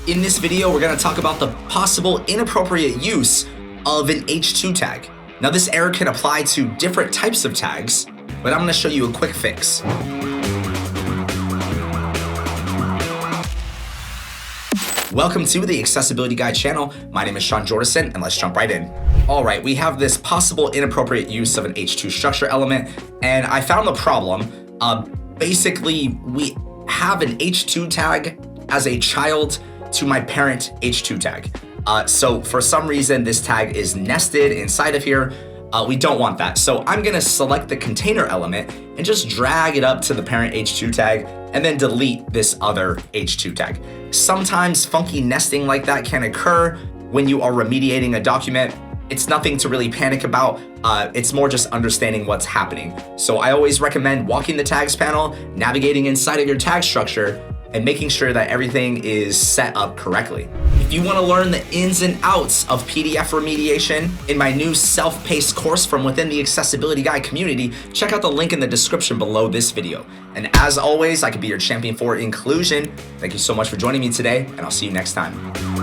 In this video, we're going to talk about the possible inappropriate use of an H2 tag. Now, this error can apply to different types of tags, but I'm going to show you a quick fix. Welcome to the Accessibility Guide channel. My name is Sean Jordison, and let's jump right in. All right, we have this possible inappropriate use of an H2 structure element, and I found the problem. Basically, we have an H2 tag as a child to my parent H2 tag. So for some reason, this tag is nested inside of here. We don't want that. So I'm gonna select the container element and just drag it up to the parent H2 tag and then delete this other H2 tag. Sometimes funky nesting like that can occur when you are remediating a document. It's nothing to really panic about. It's more just understanding what's happening. So I always recommend walking the tags panel, navigating inside of your tag structure, and making sure that everything is set up correctly. If you want to learn the ins and outs of PDF remediation in my new self-paced course from within the Accessibility Guide community, check out the link in the description below this video. And as always, I could be your champion for inclusion. Thank you so much for joining me today, and I'll see you next time.